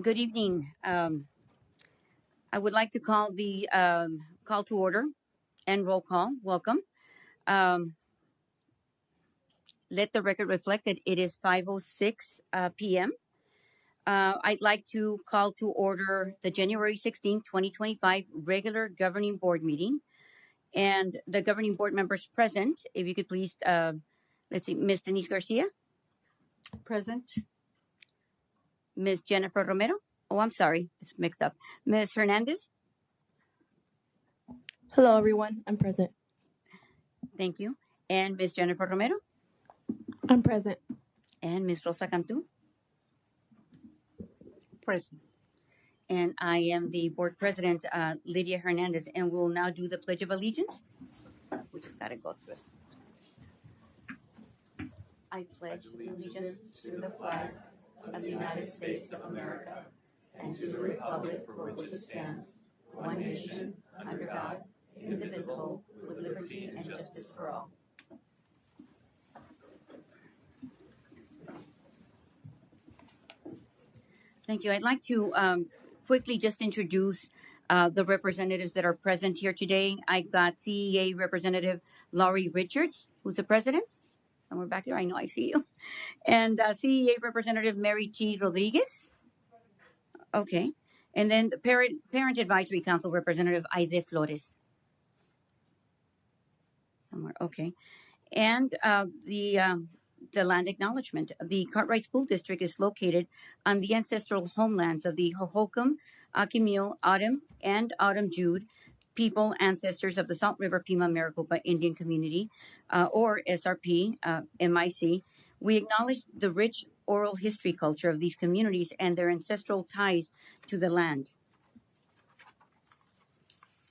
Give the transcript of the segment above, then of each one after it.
Good evening. I would like to call the call to order and roll call. Welcome. Um, let the record reflect that it is 5:06 p.m. I'd like to call to order the January 16, 2025 regular governing board meeting and the governing board members present. If you could please, let's see, Ms. Denise Garcia, Present. Ms. Jennifer Romero. Oh, I'm sorry, it's mixed up. Ms. Hernandez. Hello, everyone. I'm present. Thank you. And Ms. Jennifer Romero I'm present. and Ms. Rosa Cantu. Present. And I am the board president, Lydia Hernandez, and we'll now do the Pledge of Allegiance. We just got to go through it. I pledge allegiance to the flag of the United States of America and to the republic for which it stands, one nation, under God, indivisible, with liberty and justice for all. Thank you. I'd like to quickly just introduce the representatives that are present here today. I got CEA Representative Laurie Richards, who's the president. Somewhere back there, I know I see you. And CEA Representative Mary T. Rodriguez. Okay. And then the Parent Advisory Council Representative Aide Flores. Somewhere, okay. And the land acknowledgement. The Cartwright School District is located on the ancestral homelands of the Hohokam, Akimil, Autumn, and Autumn Jude people, ancestors of the Salt River Pima Maricopa Indian Community, or SRP, MIC. We acknowledge the rich oral history culture of these communities and their ancestral ties to the land.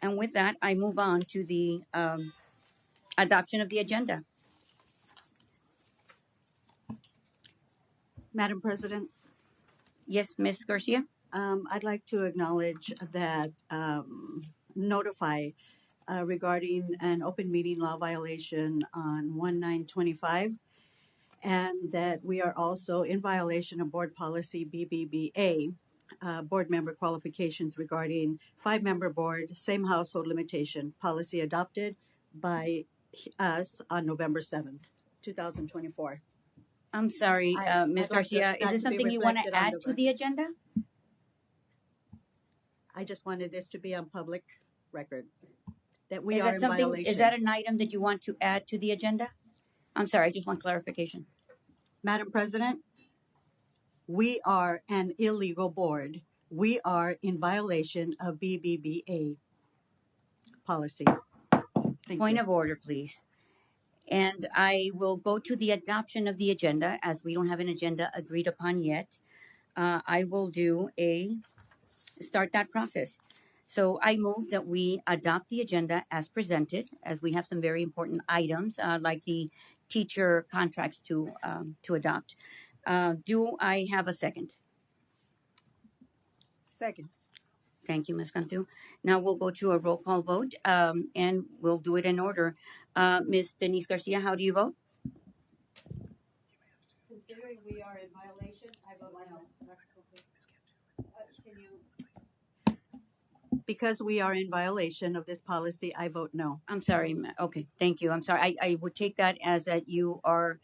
And with that, I move on to the adoption of the agenda. Madam President, Yes, Ms. Garcia? I'd like to acknowledge that notify regarding an open meeting law violation on 1/9/25, and that we are also in violation of board policy BBBA, board member qualifications regarding 5-member board, same household limitation policy adopted by us on November 7th, 2024. I'm sorry, Ms. Garcia. Is this something you want to add to the agenda? I just wanted this to be on public record, that we Is are that in something? violation. Is that an item that you want to add to the agenda? I'm sorry, I just want clarification. Madam President, we are an illegal board. We are in violation of BBBA policy. Thank Point you. of order, please. And I will go to the adoption of the agenda as we don't have an agenda agreed upon yet. I will start that process. So I move that we adopt the agenda as presented, as we have some very important items like the teacher contracts to adopt. Do I have a second? Second. Thank you, Ms. Cantu. Now we'll go to a roll call vote, and we'll do it in order. Ms. Denise Garcia, how do you vote? Considering we are in violation, I vote no. Can you? Because we are in violation of this policy, I vote no. I'm sorry. Okay, thank you. I'm sorry. I would take that as that you are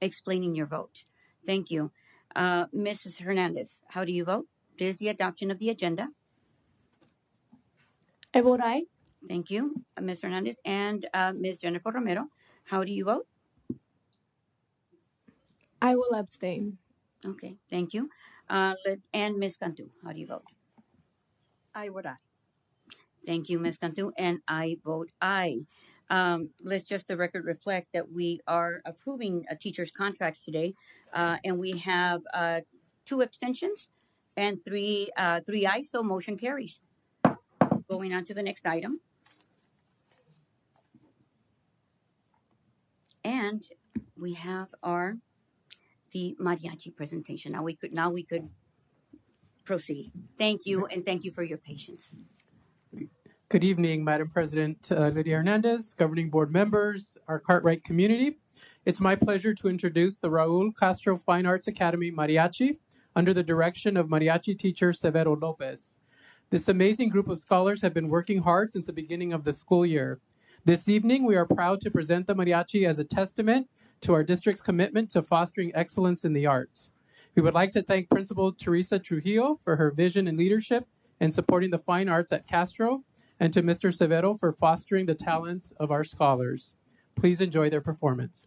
explaining your vote. Thank you. Mrs. Hernandez, how do you vote? This is the adoption of the agenda. I vote aye. Thank you, Ms. Hernandez. And Ms. Jennifer Romero, how do you vote? I will abstain. Okay, thank you. And Ms. Cantu, how do you vote? I would aye. Thank you, Ms. Cantu, and I vote aye. Let's just the record reflect that we are approving teachers' contracts today, and we have 2 abstentions and 3 ayes, so motion carries. Going on to the next item. And we have the mariachi presentation. Now we could proceed. Thank you, and thank you for your patience. Good evening, Madam President Lydia Hernandez, governing board members, our Cartwright community. It's my pleasure to introduce the Raul Castro Fine Arts Academy Mariachi under the direction of Mariachi teacher Severo Lopez. This amazing group of scholars have been working hard since the beginning of the school year. This evening, we are proud to present the mariachi as a testament to our district's commitment to fostering excellence in the arts. We would like to thank Principal Teresa Trujillo for her vision and leadership in supporting the fine arts at Castro, and to Mr. Severo for fostering the talents of our scholars. Please enjoy their performance.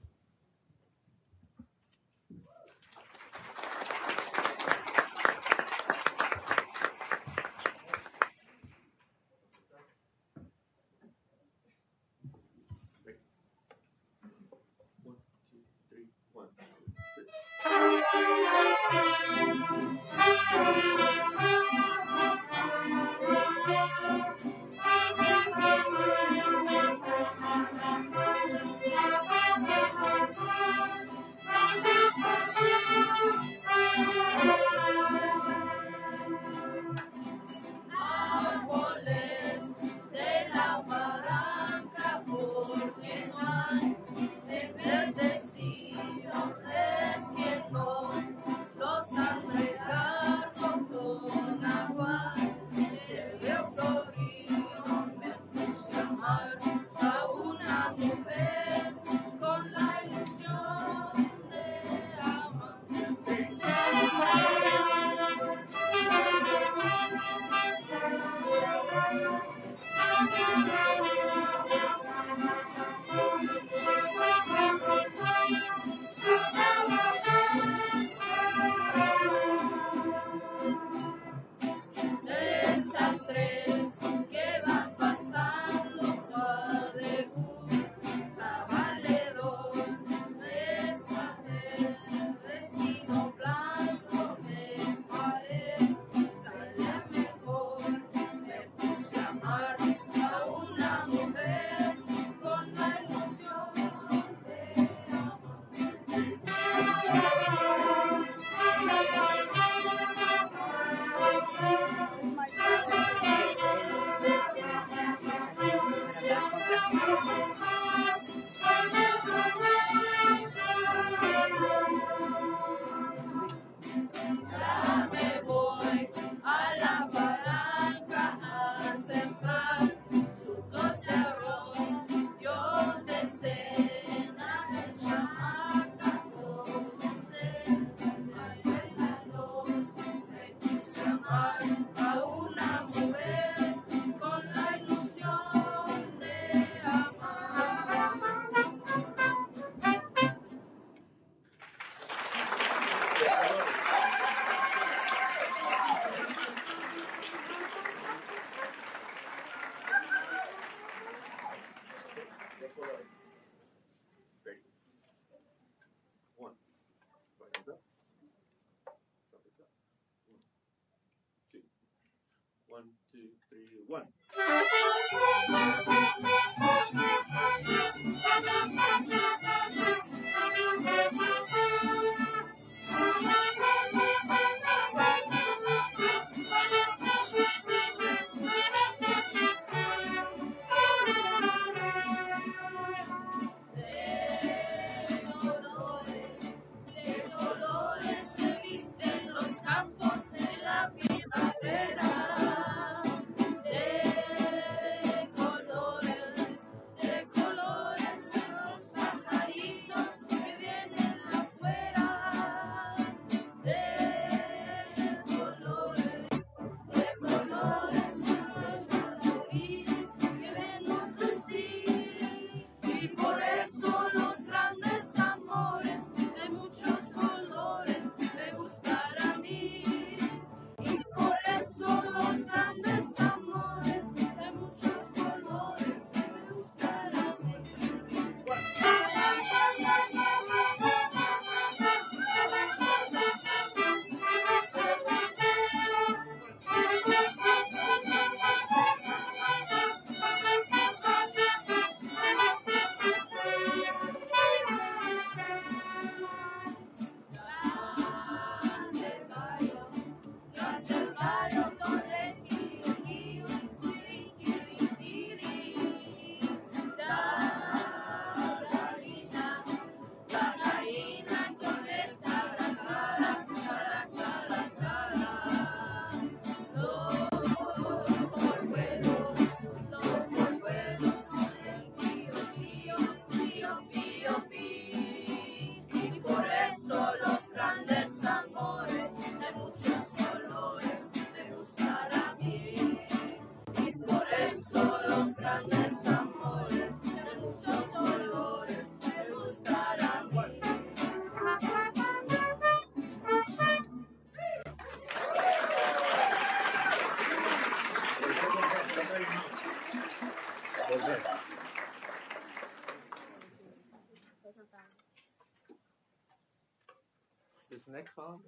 This next song,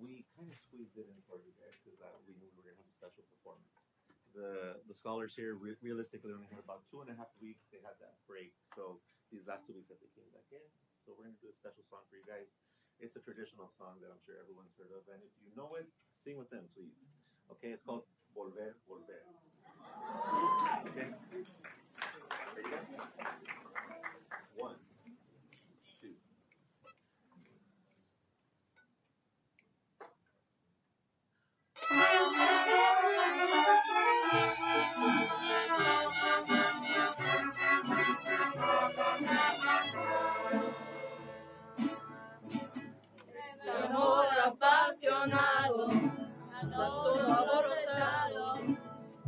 we kind of squeezed it in for you guys because we knew we were going to have a special performance. The scholars here realistically only had about 2.5 weeks. They had that break, so these last 2 weeks that they came back in. So we're going to do a special song for you guys. It's a traditional song that I'm sure everyone's heard of, and if you know it, sing with them, please. Okay, it's called Volver, Volver. Okay, ready guys? 1, 2. Este amor apasionado, anda todo alborotado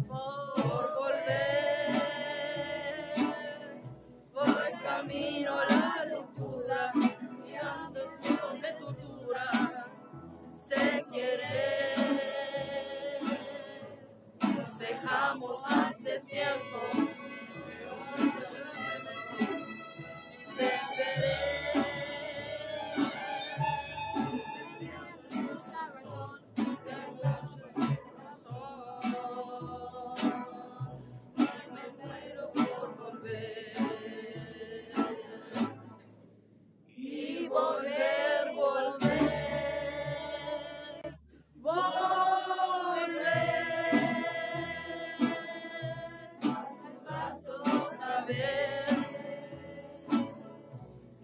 por volver. Voy camino a la locura, mirando todo me tortura. Se quiere, nos dejamos hace tiempo, te esperé. Mucha razón, tengo mucho corazón, me muero por volver. Y volver, volver, volver. Al paso otra vez.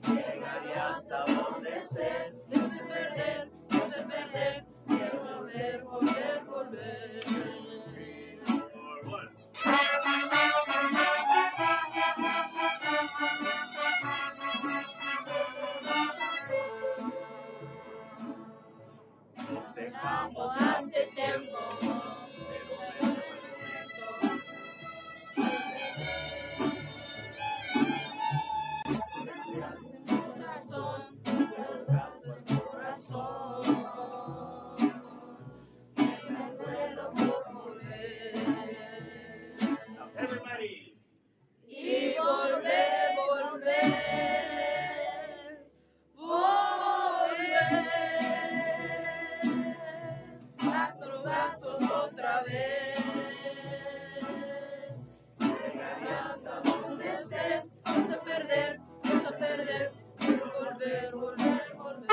Llegaré hasta donde estés. Desde perder, quiero volver, volver, volver. Nos dejamos hace tiempo, pero me corazón, corazón, me muero por volver. Everybody. Y volver, volver, volver. Cuatro brazos otra vez. Llegaré hasta donde estés. Vas a perder, volver, volver, volver.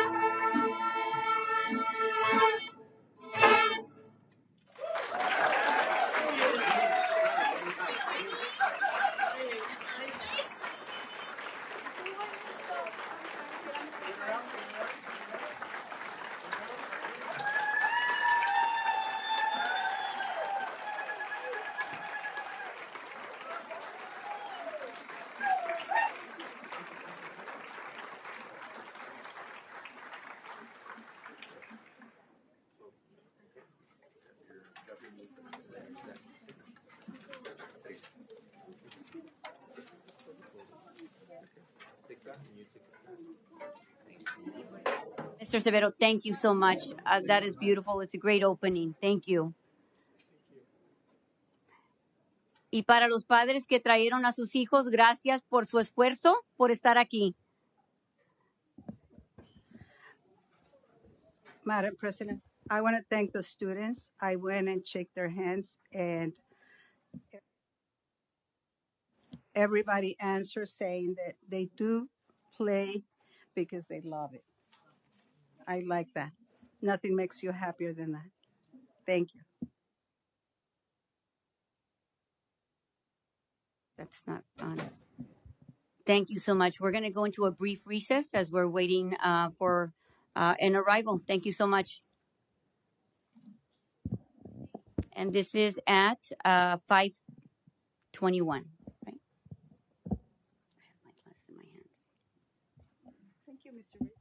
Mr. Severo, thank you so much. That is beautiful. It's a great opening. Thank you. Y para los padres que trajeron a sus hijos, gracias por su esfuerzo, por estar aquí. Madam President, I want to thank the students. I went and shook their hands, and everybody answered saying that they do play because they love it. I like that. Nothing makes you happier than that. Thank you. That's not on. Thank you so much. We're going to go into a brief recess as we're waiting for an arrival. Thank you so much. And this is at 5:21. Right? I have my glass in my hand. Thank you, Mr. Ray.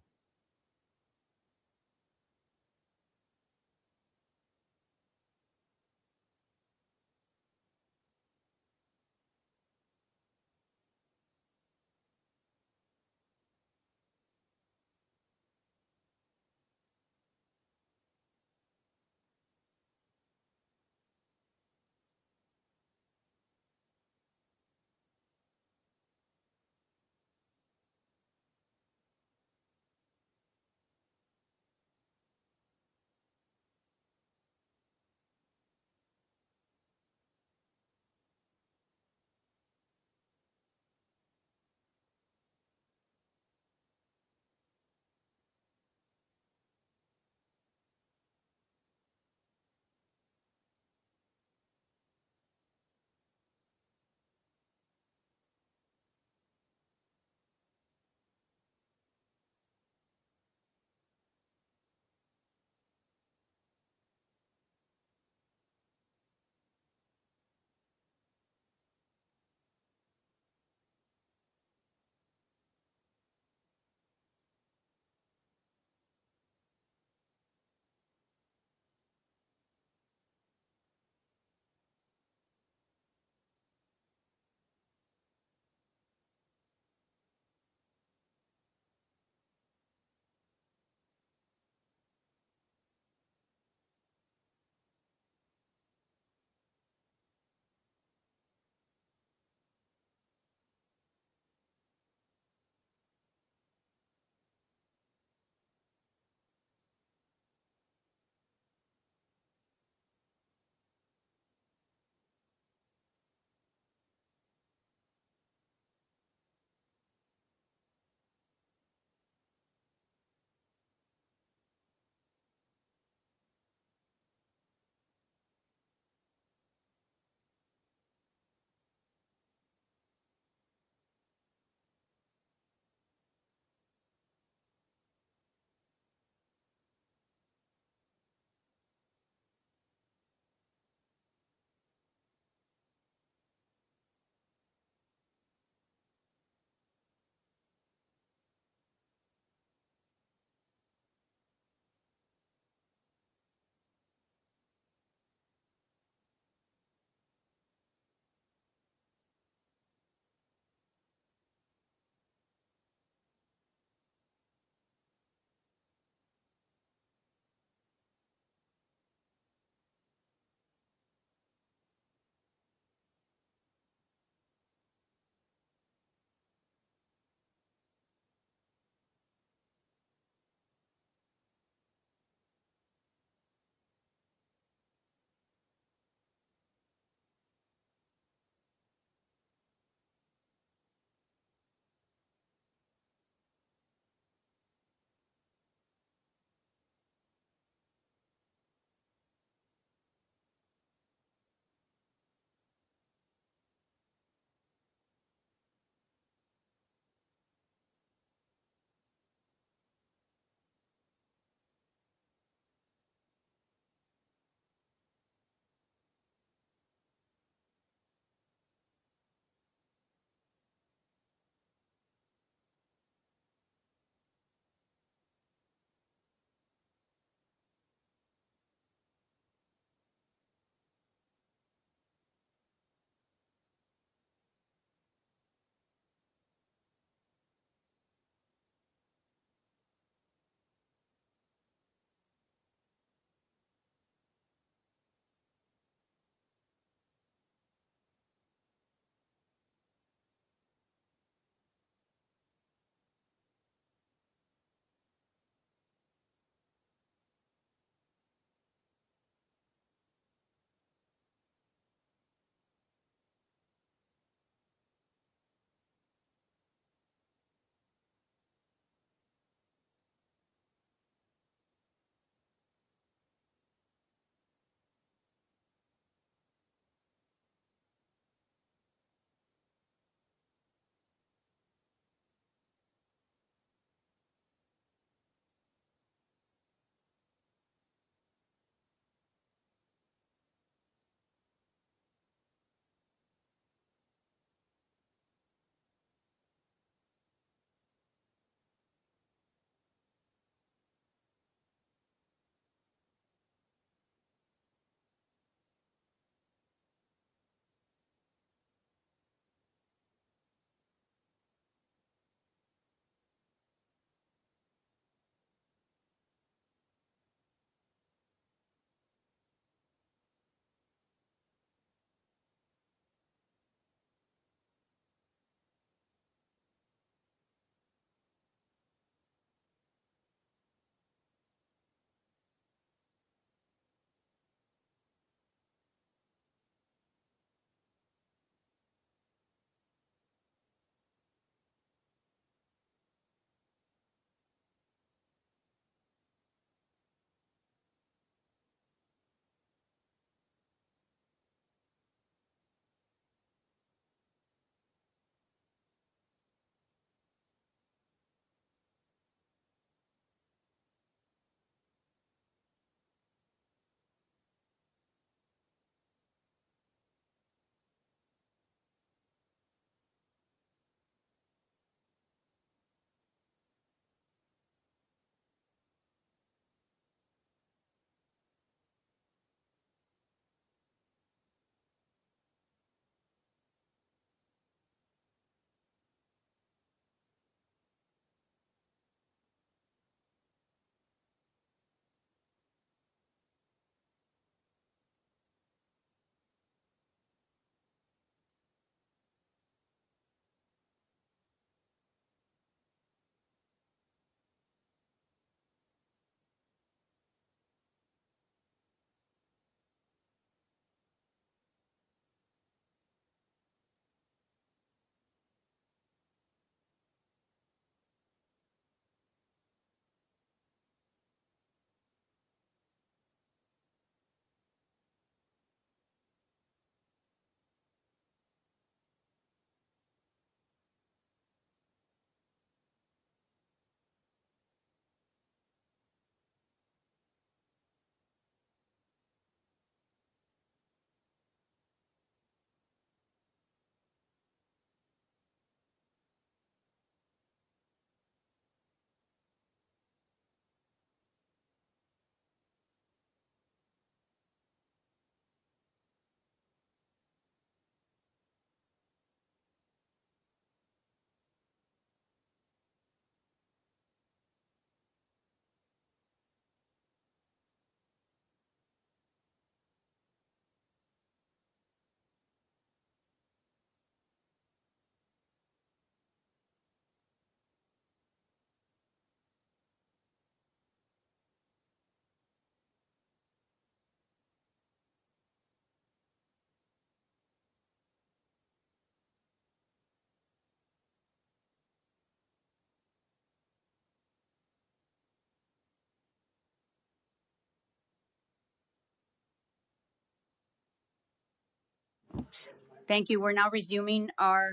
Thank you. We're now resuming our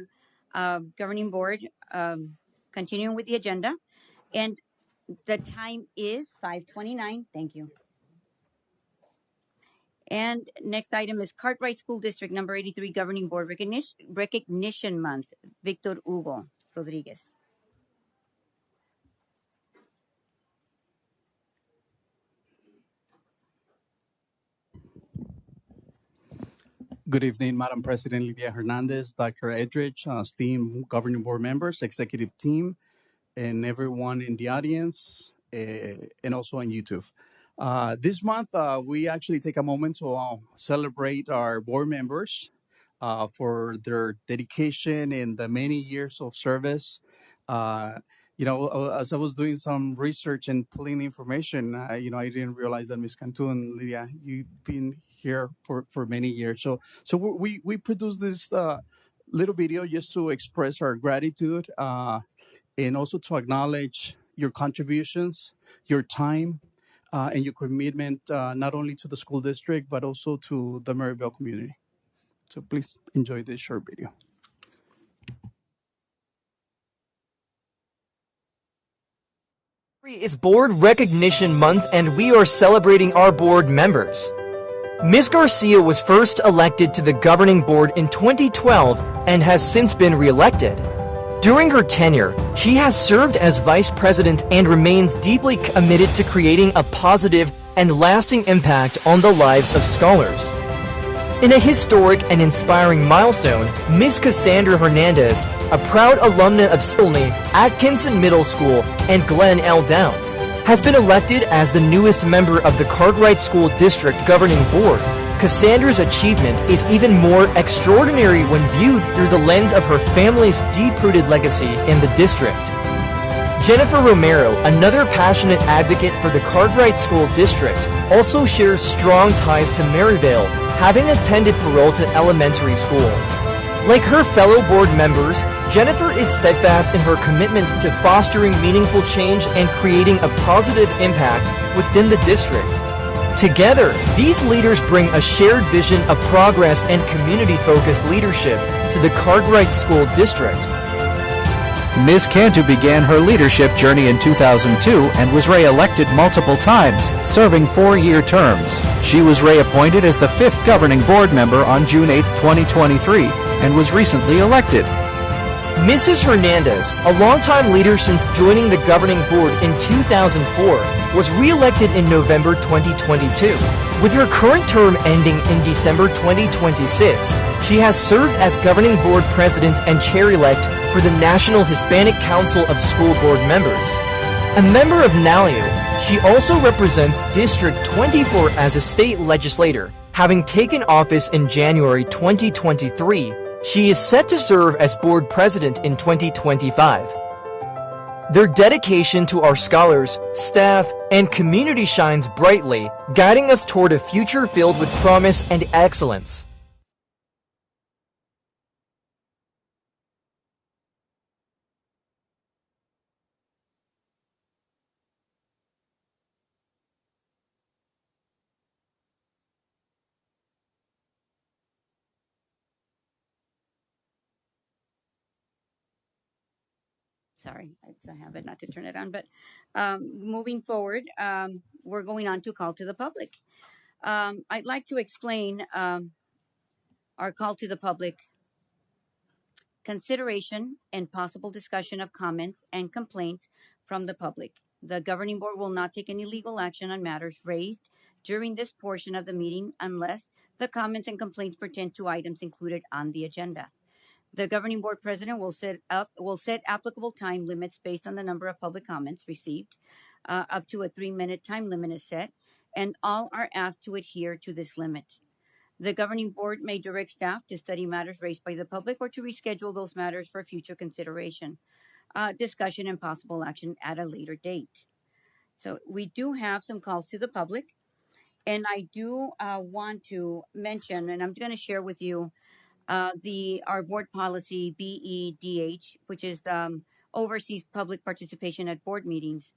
governing board, continuing with the agenda. And the time is 5:29. Thank you. And next item is Cartwright School District number 83 Governing Board Recognition Month. Victor Hugo Rodriguez. Good evening, Madam President Lydia Hernandez, Dr. Edrich, esteemed governing board members, executive team, and everyone in the audience, and also on YouTube. This month, we actually take a moment to celebrate our board members for their dedication in the many years of service. Uh, as I was doing some research and pulling information, I didn't realize that Ms. Cantu and Lydia, you've been here for many years. So we produced this little video just to express our gratitude and also to acknowledge your contributions, your time, and your commitment not only to the school district but also to the Maryville community. So please enjoy this short video. It's Board Recognition Month and we are celebrating our board members. Ms. Garcia was first elected to the governing board in 2012 and has since been re-elected. During her tenure, she has served as vice president and remains deeply committed to creating a positive and lasting impact on the lives of scholars. In a historic and inspiring milestone, Ms. Cassandra Hernandez, a proud alumna of Silney, Atkinson Middle School, and Glen L. Downs, has been elected as the newest member of the Cartwright School District Governing Board. Cassandra's achievement is even more extraordinary when viewed through the lens of her family's deep-rooted legacy in the district. Jennifer Romero, another passionate advocate for the Cartwright School District, also shares strong ties to Maryville, having attended Peralta Elementary School. Like her fellow board members, Jennifer is steadfast in her commitment to fostering meaningful change and creating a positive impact within the district. Together, these leaders bring a shared vision of progress and community-focused leadership to the Cartwright School District. Ms. Cantu began her leadership journey in 2002 and was re-elected multiple times, serving 4-year terms. She was reappointed as the 5th governing board member on June 8, 2023, and was recently elected. Mrs. Hernandez, a longtime leader since joining the governing board in 2004, was re-elected in November 2022. With her current term ending in December 2026, she has served as governing board president and chair-elect for the National Hispanic Council of School Board Members. A member of NALU, she also represents District 24 as a state legislator. Having taken office in January 2023, she is set to serve as board president in 2025. Their dedication to our scholars, staff, and community shines brightly, guiding us toward a future filled with promise and excellence. Sorry, it's a habit not to turn it on. But moving forward, we're going on to call to the public. I'd like to explain our call to the public. Consideration and possible discussion of comments and complaints from the public. The governing board will not take any legal action on matters raised during this portion of the meeting unless the comments and complaints pertain to items included on the agenda. The governing board president will set applicable time limits based on the number of public comments received. Up to a 3-minute time limit is set, and all are asked to adhere to this limit. The governing board may direct staff to study matters raised by the public or to reschedule those matters for future consideration, discussion, and possible action at a later date. So we do have some calls to the public, and I do want to mention, and I'm going to share with you our board policy BEDH, which is oversees public participation at board meetings.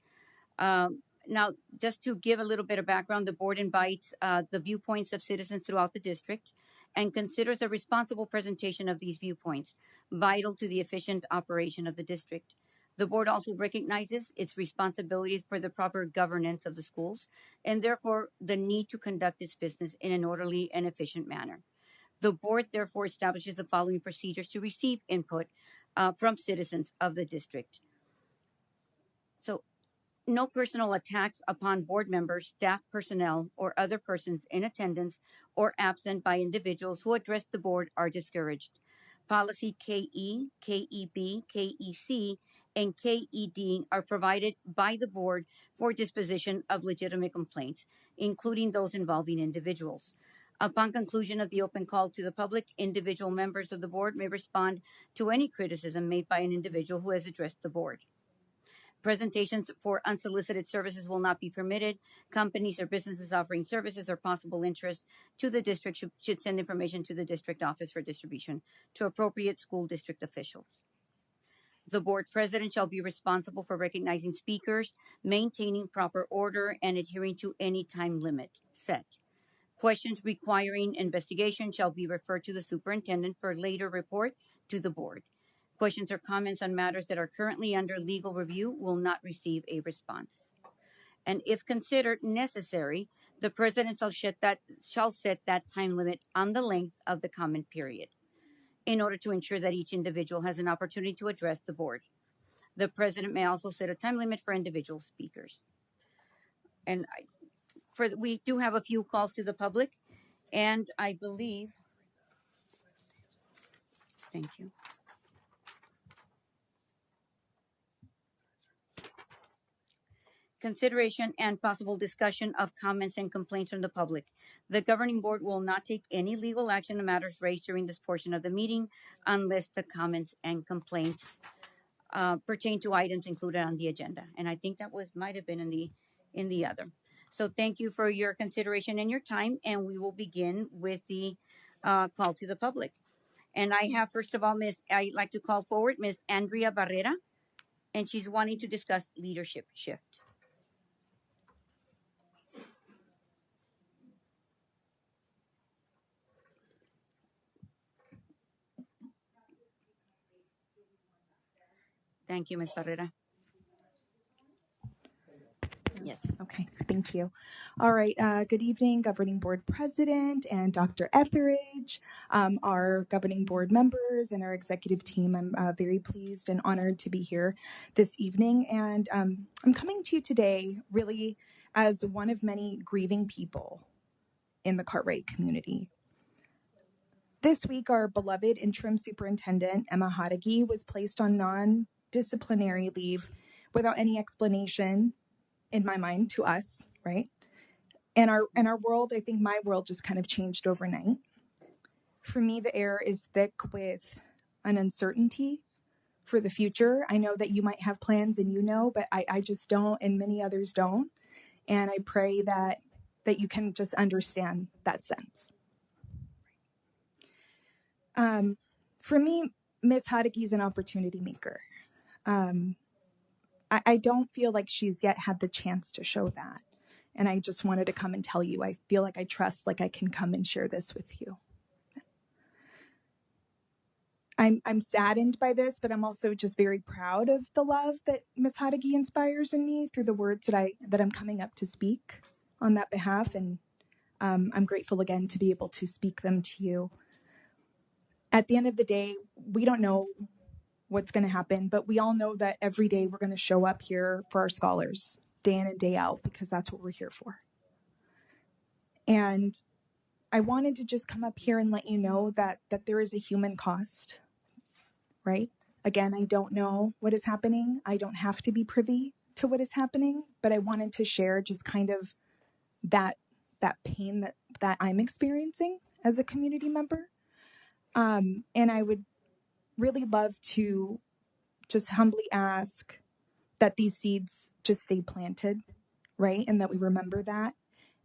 Now, just to give a little bit of background, the board invites the viewpoints of citizens throughout the district and considers a responsible presentation of these viewpoints vital to the efficient operation of the district. The board also recognizes its responsibilities for the proper governance of the schools and therefore the need to conduct its business in an orderly and efficient manner. The board therefore establishes the following procedures to receive input from citizens of the district. So, no personal attacks upon board members, staff personnel, or other persons in attendance or absent by individuals who address the board are discouraged. Policy KE, KEB, KEC, and KED are provided by the board for disposition of legitimate complaints, including those involving individuals. Upon conclusion of the open call to the public, individual members of the board may respond to any criticism made by an individual who has addressed the board. Presentations for unsolicited services will not be permitted. Companies or businesses offering services or possible interest to the district should send information to the district office for distribution to appropriate school district officials. The board president shall be responsible for recognizing speakers, maintaining proper order, and adhering to any time limit set. Questions requiring investigation shall be referred to the superintendent for later report to the board. Questions or comments on matters that are currently under legal review will not receive a response. And if considered necessary, the president shall set that time limit on the length of the comment period in order to ensure that each individual has an opportunity to address the board. The president may also set a time limit for individual speakers. And we do have a few calls to the public, and I believe, thank you. Consideration and possible discussion of comments and complaints from the public. The governing board will not take any legal action on matters raised during this portion of the meeting unless the comments and complaints pertain to items included on the agenda. And I think that might have been in the other. So thank you for your consideration and your time, and we will begin with the call to the public. And I have, first of all, I'd like to call forward Ms. Andrea Barrera, and she's wanting to discuss leadership shift. Thank you, Ms. Barrera. Yes. Okay, thank you. All right, good evening, Governing Board President and Dr. Etheridge, our Governing Board members and our executive team. I'm very pleased and honored to be here this evening. And I'm coming to you today really as one of many grieving people in the Cartwright community. This week, our beloved interim superintendent, Emma Hadagi, was placed on non-disciplinary leave without any explanation, in my mind, to us, right? And our world, I think my world just kind of changed overnight. For me, the air is thick with an uncertainty for the future. I know that you might have plans and but I just don't, and many others don't. And I pray that you can just understand that sense. For me, Ms. Hadagi is an opportunity maker. I don't feel like she's yet had the chance to show that. And I just wanted to come and tell you, I feel like I trust, like I can come and share this with you. I'm saddened by this, but I'm also just very proud of the love that Ms. Hadagi inspires in me through the words that I'm coming up to speak on that behalf. And I'm grateful again to be able to speak them to you. At the end of the day, we don't know what's going to happen, but we all know that every day we're going to show up here for our scholars, day in and day out, because that's what we're here for. And I wanted to just come up here and let you know that there is a human cost, right? Again, I don't know what is happening. I don't have to be privy to what is happening, but I wanted to share just kind of that pain that I'm experiencing as a community member. And I would really love to just humbly ask that these seeds just stay planted, right? And that we remember that.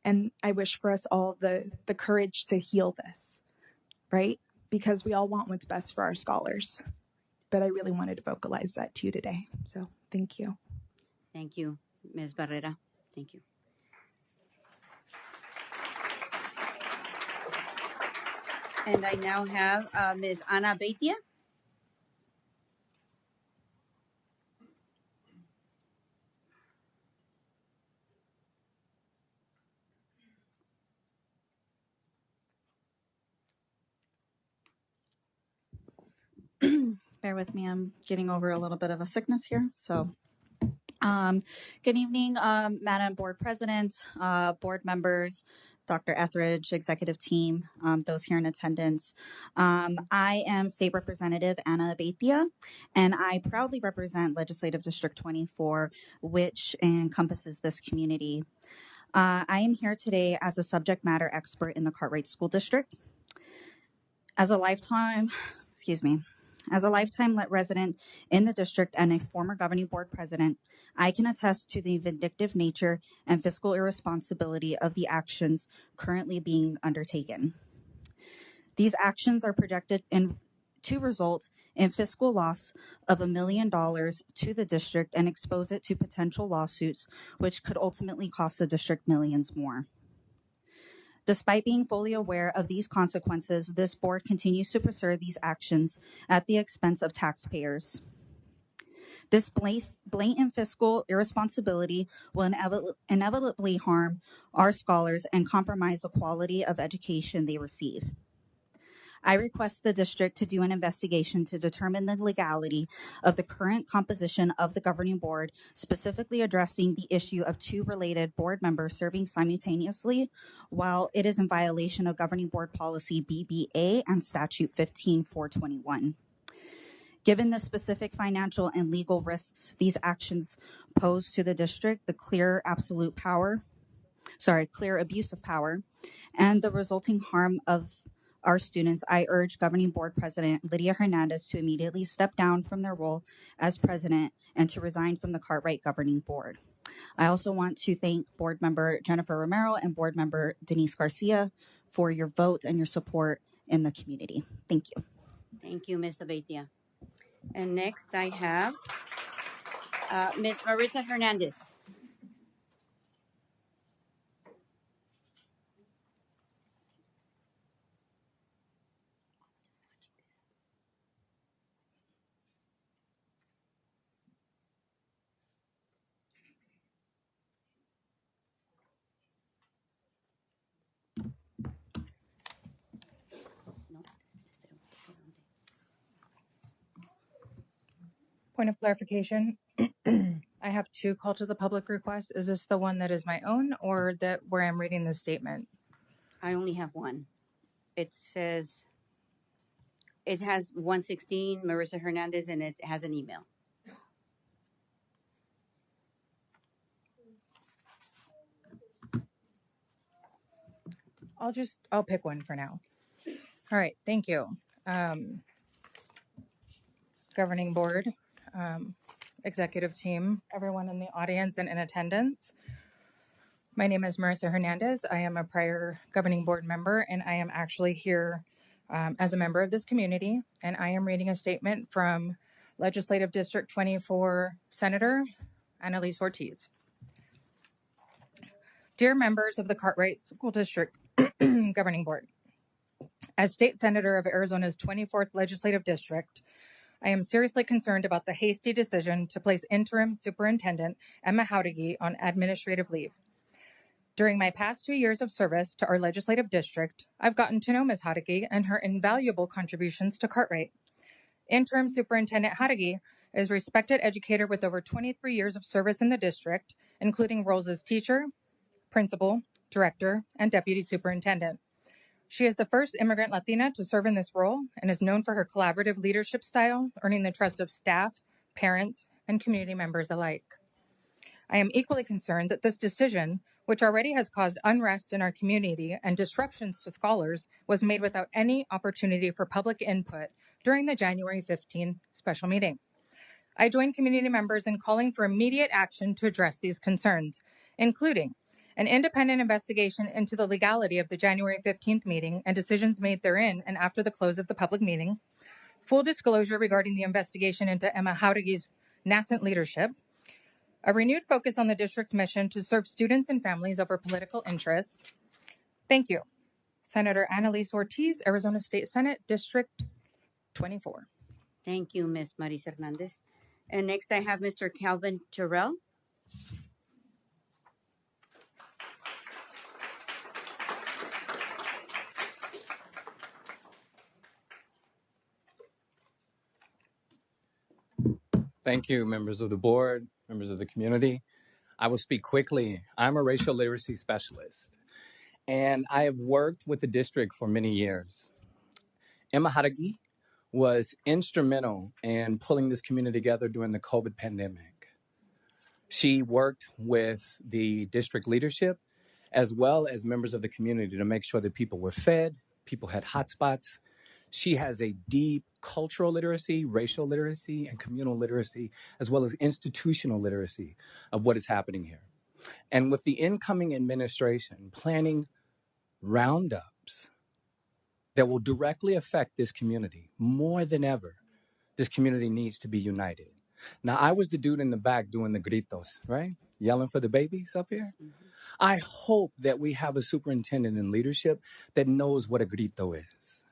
And I wish for us all the courage to heal this, right? Because we all want what's best for our scholars. But I really wanted to vocalize that to you today. So thank you. Thank you, Ms. Barrera. Thank you. And I now have Ms. Ana Beitia. Bear with me, I'm getting over a little bit of a sickness here. So, good evening, Madam Board President, board members, Dr. Etheridge, executive team, those here in attendance. I am State Representative Ana Beitia, and I proudly represent Legislative District 24, which encompasses this community. I am here today as a subject matter expert in the Cartwright School District. As a lifetime resident in the district and a former governing board president, I can attest to the vindictive nature and fiscal irresponsibility of the actions currently being undertaken. These actions are projected to result in fiscal loss of $1 million to the district and expose it to potential lawsuits, which could ultimately cost the district millions more. Despite being fully aware of these consequences, this board continues to pursue these actions at the expense of taxpayers. This blatant fiscal irresponsibility will inevitably harm our scholars and compromise the quality of education they receive. I request the district to do an investigation to determine the legality of the current composition of the governing board, specifically addressing the issue of two related board members serving simultaneously while it is in violation of governing board policy BBA and statute 15421. Given the specific financial and legal risks these actions pose to the district, the clear abuse of power, and the resulting harm of our students, I urge Governing Board President Lydia Hernandez to immediately step down from their role as president and to resign from the Cartwright Governing Board. I also want to thank Board Member Jennifer Romero and Board Member Denise Garcia for your vote and your support in the community. Thank you. Thank you, Ms. Abeitia. And next I have Ms. Marissa Hernandez. Point of clarification. I have two call to the public requests. Is this the one that is my own or that where I'm reading the statement? I only have one. It says, it has 116 Marissa Hernandez and it has an email. I'll pick one for now. All right, thank you. Governing board, executive team, everyone in the audience and in attendance. My name is Marissa Hernandez. I am a prior governing board member, and I am actually here as a member of this community, and I am reading a statement from Legislative District 24 Senator Annalise Ortiz. Dear members of the Cartwright School District Governing Board, as State Senator of Arizona's 24th Legislative District, I am seriously concerned about the hasty decision to place interim Superintendent Emma Jauregui on administrative leave. During my past 2 years of service to our legislative district, I've gotten to know Ms. Jauregui and her invaluable contributions to Cartwright. Interim Superintendent Jauregui is a respected educator with over 23 years of service in the district, including roles as teacher, principal, director, and deputy superintendent. She is the first immigrant Latina to serve in this role and is known for her collaborative leadership style, earning the trust of staff, parents, and community members alike. I am equally concerned that this decision, which already has caused unrest in our community and disruptions to scholars, was made without any opportunity for public input during the January 15 special meeting. I join community members in calling for immediate action to address these concerns, including an independent investigation into the legality of the January 15th meeting and decisions made therein and after the close of the public meeting, full disclosure regarding the investigation into Emma Jauregui's nascent leadership, a renewed focus on the district's mission to serve students and families over political interests. Thank you. Senator Annalise Ortiz, Arizona State Senate, District 24. Thank you, Ms. Maris Hernandez. And next I have Mr. Calvin Terrell. Thank you, members of the board, members of the community. I will speak quickly. I'm a racial literacy specialist, and I have worked with the district for many years. Emma Haragi was instrumental in pulling this community together during the COVID pandemic. She worked with the district leadership as well as members of the community to make sure that people were fed, people had hotspots. She has a deep cultural literacy, racial literacy, and communal literacy, as well as institutional literacy of what is happening here. And with the incoming administration planning roundups that will directly affect this community more than ever, this community needs to be united. Now, I was the dude in the back doing the gritos, right? Yelling for the babies up here. I hope that we have a superintendent in leadership that knows what a grito is,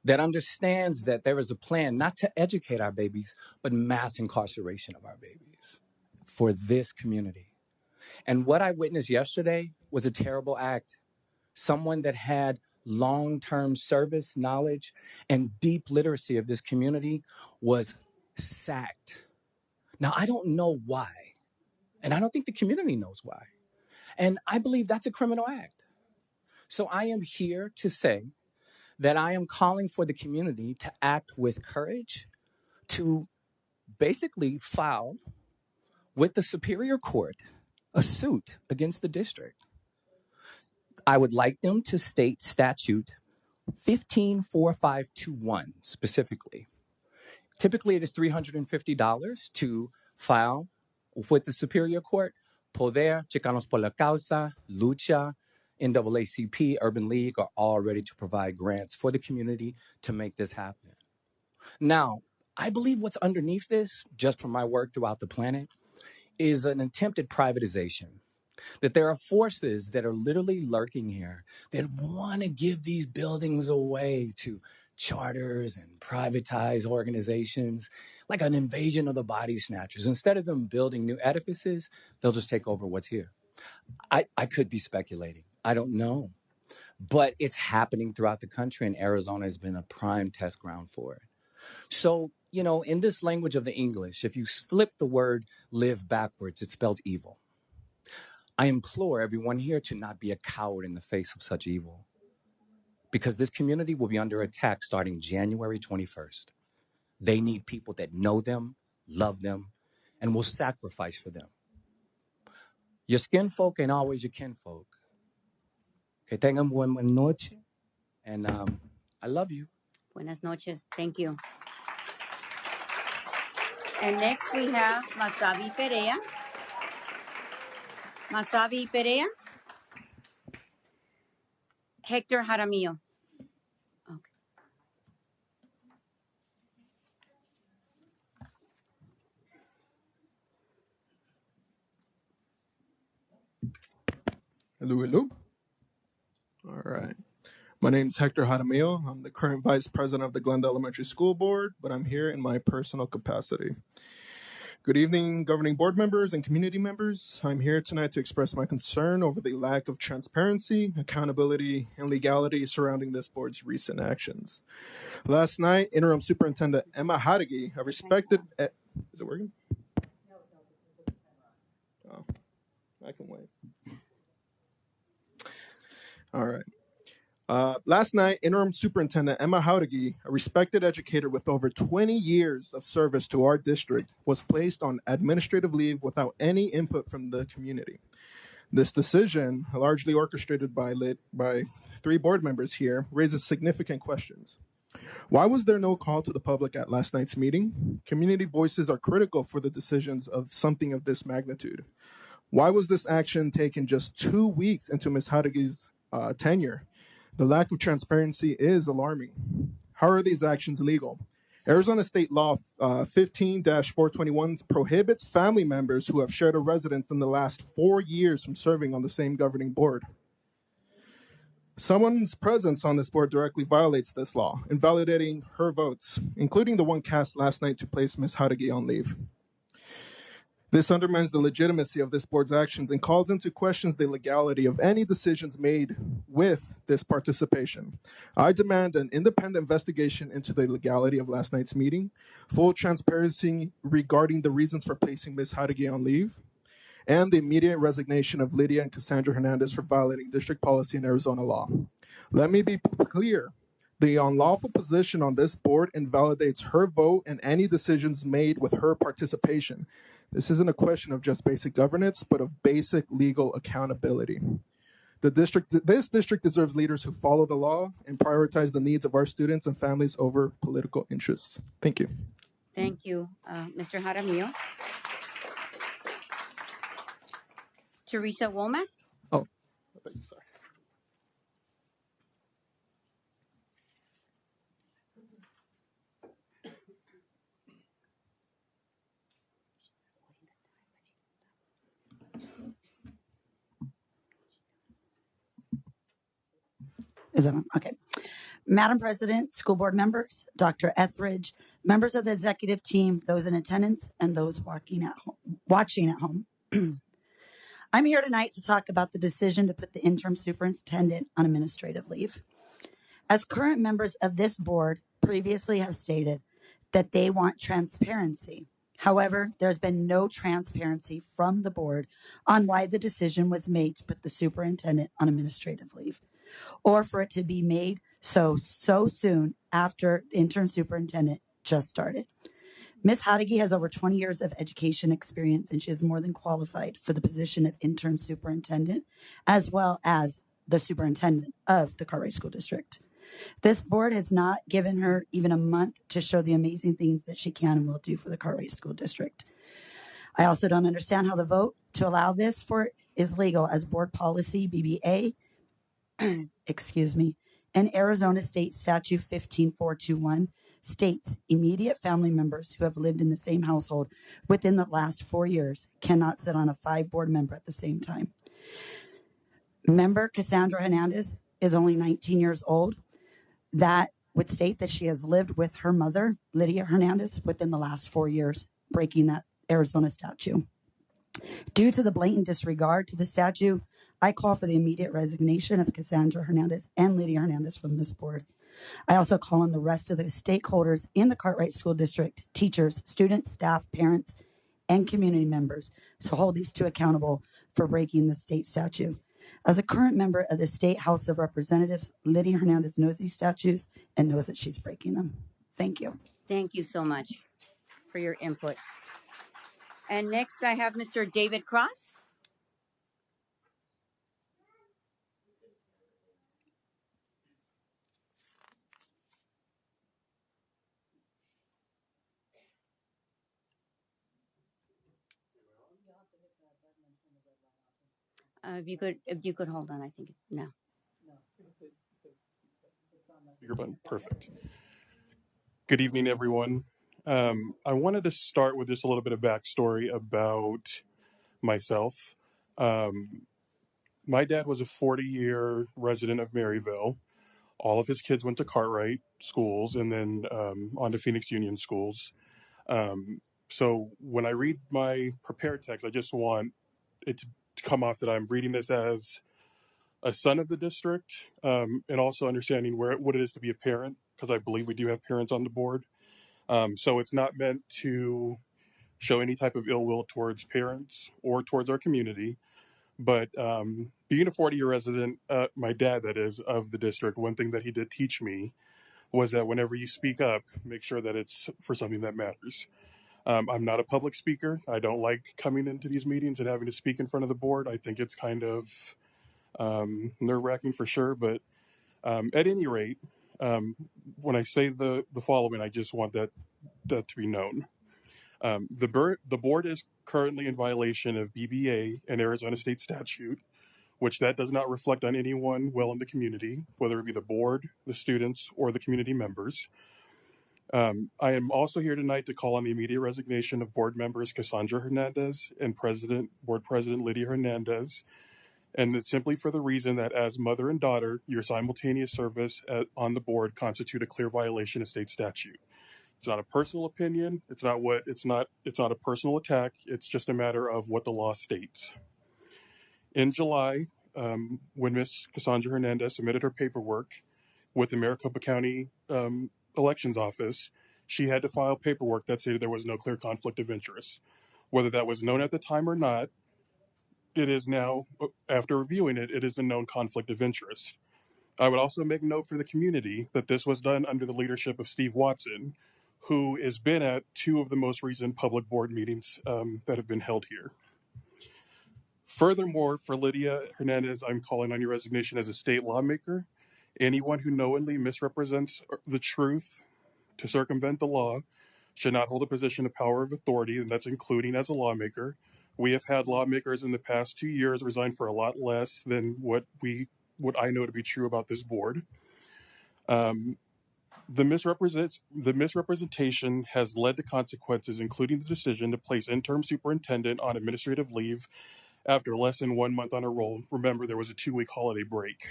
that understands that there is a plan not to educate our babies, but mass incarceration of our babies for this community. And what I witnessed yesterday was a terrible act. Someone that had long-term service knowledge and deep literacy of this community was sacked. Now, I don't know why, and I don't think the community knows why. And I believe that's a criminal act. So I am here to say that I am calling for the community to act with courage, to basically file with the Superior Court a suit against the district. I would like them to state statute 154521 specifically. Typically, it is $350 to file with the Superior Court. Poder, Chicanos por la Causa, Lucha, NAACP, Urban League are all ready to provide grants for the community to make this happen. Now, I believe what's underneath this, just from my work throughout the planet, is an attempted privatization. That there are forces that are literally lurking here that want to give these buildings away to charters and privatized organizations, like an invasion of the body snatchers. Instead of them building new edifices, they'll just take over what's here. I could be speculating. I don't know. But it's happening throughout the country, and Arizona has been a prime test ground for it. So, you know, in this language of the English, if you flip the word live backwards, it spells evil. I implore everyone here to not be a coward in the face of such evil, because this community will be under attack starting January 21st. They need people that know them, love them, and will sacrifice for them. Your skin folk ain't always your kinfolk. Que tengan buena noche, and I love you. Buenas noches. Thank you. And next we have Masabi Perea. Masabi Perea. Hector Jaramillo. Okay. Hello, hello. All right. My name is Hector Jaramillo. I'm the current vice president of the Glendale Elementary School Board, but I'm here in my personal capacity. Good evening, governing board members and community members. I'm here tonight to express my concern over the lack of transparency, accountability, and legality surrounding this board's recent actions. Last night, Interim Superintendent Emma Haragi, a respected... Is it working? Oh, I can wait. All right. Last night, Interim Superintendent Emma Jauregui, a respected educator with over 20 years of service to our district, was placed on administrative leave without any input from the community. This decision, largely orchestrated by three board members here, raises significant questions. Why was there no call to the public at last night's meeting? Community voices are critical for the decisions of something of this magnitude. Why was this action taken just 2 weeks into Ms. Jauregui's tenure? The lack of transparency is alarming. How are these actions legal? Arizona State Law 15-421 prohibits family members who have shared a residence in the last 4 years from serving on the same governing board. Someone's presence on this board directly violates this law, invalidating her votes, including the one cast last night to place Ms. Jauregui on leave. This undermines the legitimacy of this board's actions and calls into questions the legality of any decisions made with this participation. I demand an independent investigation into the legality of last night's meeting, full transparency regarding the reasons for placing Ms. Jauregui on leave, and the immediate resignation of Lydia and Cassandra Hernandez for violating district policy and Arizona law. Let me be clear. The unlawful position on this board invalidates her vote and any decisions made with her participation. This isn't a question of just basic governance, but of basic legal accountability. This district deserves leaders who follow the law and prioritize the needs of our students and families over political interests. Thank you. Thank you, Mr. Jaramillo. Teresa Womack. Oh, sorry. Is that on? Okay. Madam President, school board members, Dr. Etheridge, members of the executive team, those in attendance, and those watching at home. I'm here tonight to talk about the decision to put the interim superintendent on administrative leave. As current members of this board previously have stated that they want transparency. However, there's been no transparency from the board on why the decision was made to put the superintendent on administrative leave, or for it to be made so soon after the interim superintendent just started. Ms. Jauregui has over 20 years of education experience, and she is more than qualified for the position of interim superintendent, as well as the superintendent of the Cartwright School District. This board has not given her even a month to show the amazing things that she can and will do for the Cartwright School District. I also don't understand how the vote to allow this for is legal, as board policy BBA, excuse me, and Arizona State Statute 15421 states immediate family members who have lived in the same household within the last 4 years cannot sit on a 5 board member at the same time. Member Cassandra Hernandez is only 19 years old. That would state that she has lived with her mother, Lydia Hernandez, within the last 4 years, breaking that Arizona statute. Due to the blatant disregard to the statute, I call for the immediate resignation of Cassandra Hernandez and Lydia Hernandez from this board. I also call on the rest of the stakeholders in the Cartwright School District, teachers, students, staff, parents, and community members to hold these two accountable for breaking the state statute. As a current member of the State House of Representatives, Lydia Hernandez knows these statutes and knows that she's breaking them. Thank you. Thank you so much for your input. And next I have Mr. David Cross. If you could hold on, I think now. Speaker button, perfect. Good evening, everyone. I wanted to start with just a little bit of backstory about myself. My dad was a 40-year resident of Maryville. All of his kids went to Cartwright schools and then on to Phoenix Union schools. So when I read my prepared text, I just want it to come off that I'm reading this as a son of the district, and also understanding what it is to be a parent, because I believe we do have parents on the board. So it's not meant to show any type of ill will towards parents or towards our community. But being a 40-year resident, my dad, that is, of the district, one thing that he did teach me was that whenever you speak up, make sure that it's for something that matters. I'm not a public speaker. I don't like coming into these meetings and having to speak in front of the board. I think it's kind of nerve-wracking for sure. But at any rate, when I say the following, I just want that to be known. The board is currently in violation of BBA and Arizona State statute, which that does not reflect on anyone well in the community, whether it be the board, the students, or the community members. I am also here tonight to call on the immediate resignation of board members Cassandra Hernandez and board president Lydia Hernandez, And it's simply for the reason that as mother and daughter, your simultaneous service on the board constitute a clear violation of state statute. It's not a personal opinion. It's not a personal attack. It's just a matter of what the law states. In July, when Ms. Cassandra Hernandez submitted her paperwork with the Maricopa County Elections Office, she had to file paperwork that stated there was no clear conflict of interest. Whether that was known at the time or not, it is now, after reviewing it, it is a known conflict of interest. I would also make note for the community that this was done under the leadership of Steve Watson, who has been at 2 of the most recent public board meetings that have been held here. Furthermore, for Lydia Hernandez, I'm calling on your resignation as a state lawmaker. Anyone who knowingly misrepresents the truth to circumvent the law should not hold a position of power of authority, and that's including as a lawmaker. We have had lawmakers in the past 2 years resign for a lot less than what I know to be true about this board. The misrepresentation has led to consequences, including the decision to place interim superintendent on administrative leave after less than 1 month on a roll. Remember, there was a 2-week holiday break.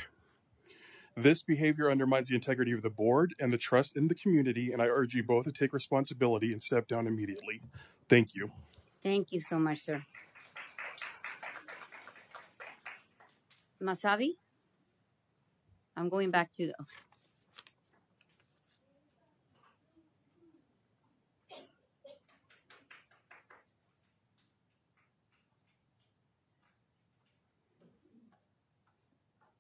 This behavior undermines the integrity of the board and the trust in the community, and I urge you both to take responsibility and step down immediately. Thank you. Thank you so much, sir. Masabi? I'm going back to...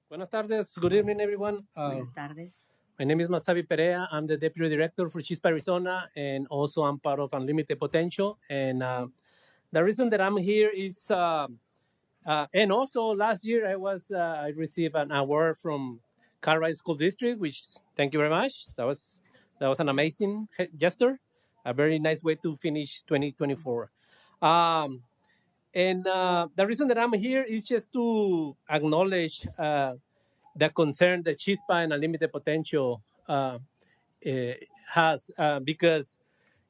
Buenas tardes. Good evening, everyone. Buenas tardes. My name is Masabi Perea. I'm the Deputy Director for Chispa, Arizona, and also I'm part of Unlimited Potential. And the reason that I'm here is, and also last year I received an award from Cartwright School District, which thank you very much. That was an amazing gesture, a very nice way to finish 2024. And the reason that I'm here is just to acknowledge the concern that Chispa and Unlimited Potential has, because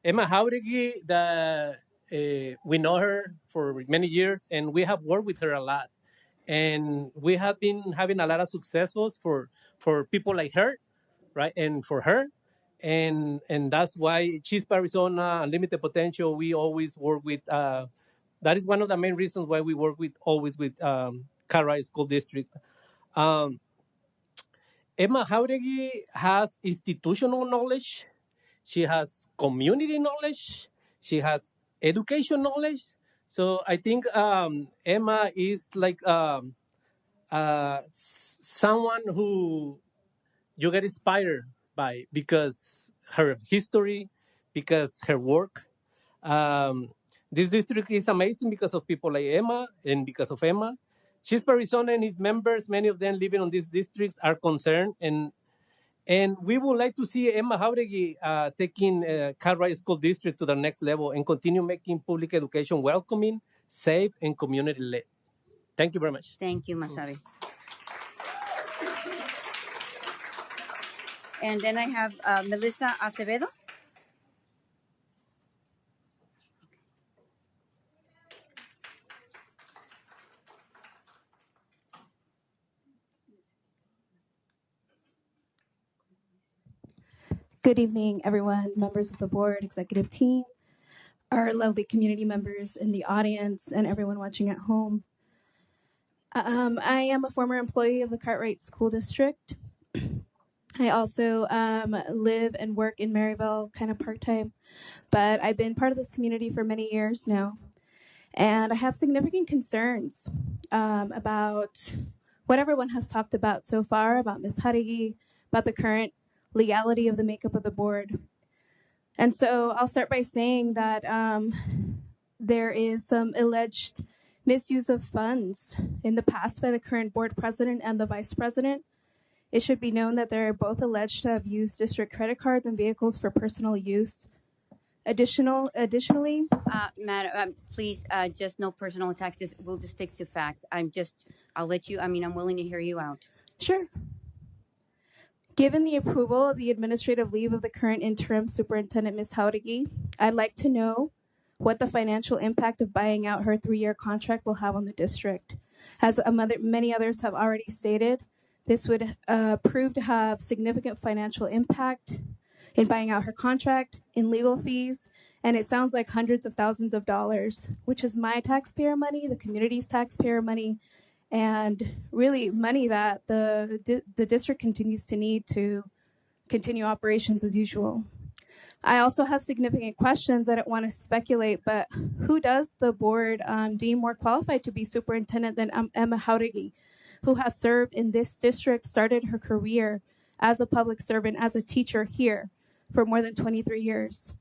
Emma Jauregui, we know her for many years, and we have worked with her a lot. And we have been having a lot of successes for people like her, right, and for her. And that's why Chispa, Arizona, Unlimited Potential, we always work with... that is one of the main reasons why we work always with Cartwright School District. Emma Jauregui has institutional knowledge. She has community knowledge. She has education knowledge. So I think Emma is like someone who you get inspired by because her history, because her work. This district is amazing because of people like Emma and because of Emma. Chispa, Arizona and its members, many of them living on these districts, are concerned. And we would like to see Emma Jauregui taking Cartwright School District to the next level and continue making public education welcoming, safe, and community-led. Thank you very much. Thank you, Masabi. And then I have Melissa Acevedo. Good evening, everyone, members of the board, executive team, our lovely community members in the audience, and everyone watching at home. I am a former employee of the Cartwright School District. I also live and work in Maryville, kind of part-time, but I've been part of this community for many years now. And I have significant concerns about what everyone has talked about so far, about Ms. Jauregui, about the current legality of the makeup of the board. And so I'll start by saying that there is some alleged misuse of funds in the past by the current board president and the vice president. It should be known that they're both alleged to have used district credit cards and vehicles for personal use. Additionally, Madam, please, just no personal attacks. We'll just stick to facts. I'll let you, I'm willing to hear you out. Sure. Given the approval of the administrative leave of the current interim superintendent, Ms. Jauregui, I'd like to know what the financial impact of buying out her 3-year contract will have on the district. As many others have already stated, this would prove to have significant financial impact in buying out her contract, in legal fees, and it sounds like hundreds of thousands of dollars, which is my taxpayer money, the community's taxpayer money, and really money that the district continues to need to continue operations as usual. I also have significant questions. I don't want to speculate, but who does the board deem more qualified to be superintendent than Emma Jauregui, who has served in this district, started her career as a public servant, as a teacher here for more than 23 years?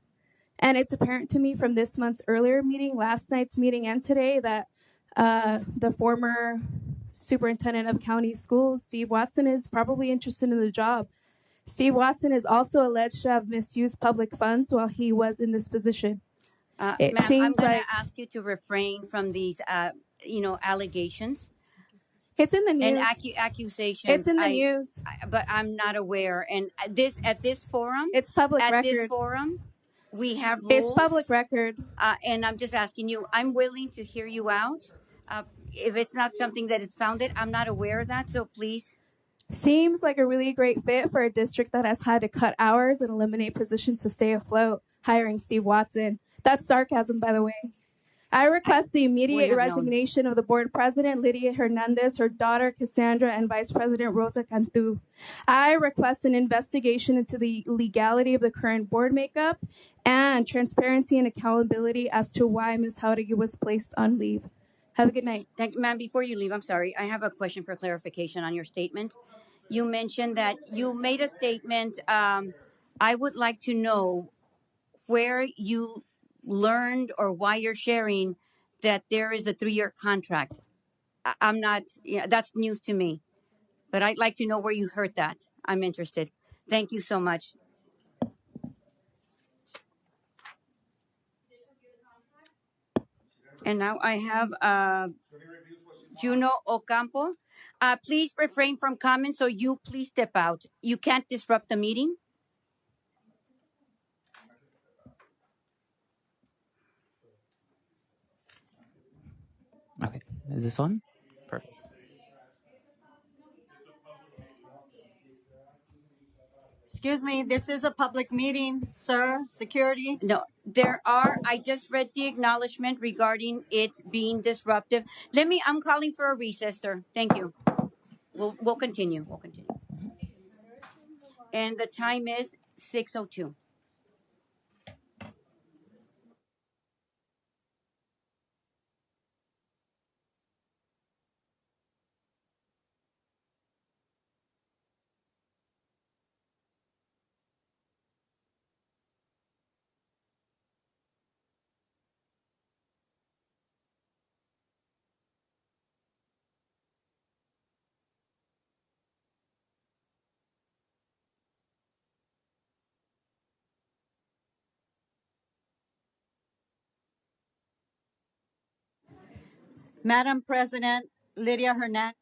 And it's apparent to me from this month's earlier meeting, last night's meeting, and today that the former superintendent of county schools, Steve Watson, is probably interested in the job. Steve Watson is also alleged to have misused public funds while he was in this position. It Ma'am, I'm seems going like to ask you to refrain from these, allegations it's in the and news. accusations. It's in the news. But I'm not aware. And at this forum, It's public at this record. forum, we have rules. It's public record. And I'm just asking you. I'm willing to hear you out. If it's not something that it's founded, I'm not aware of that. So please. Seems like a really great fit for a district that has had to cut hours and eliminate positions to stay afloat, hiring Steve Watson. That's sarcasm, by the way. I request the immediate resignation of the board president, Lydia Hernandez, her daughter, Cassandra, and Vice President Rosa Cantu. I request an investigation into the legality of the current board makeup and transparency and accountability as to why Ms. Jauregui was placed on leave. Have a good night. Thank you, ma'am. Before you leave, I'm sorry. I have a question for clarification on your statement. You mentioned that you made a statement. I would like to know where you learned or why you're sharing that there is a 3-year contract. I'm not, that's news to me, but I'd like to know where you heard that. I'm interested. Thank you so much. And now I have Juno Ocampo. Please refrain from comments, so you please step out. You can't disrupt the meeting. Okay, is this on? Perfect. Excuse me, this is a public meeting, sir. Security. No, I just read the acknowledgement regarding it being disruptive. I'm calling for a recess, sir. Thank you. We'll continue. And the time is 6:02. Madam President, Lydia Hernandez.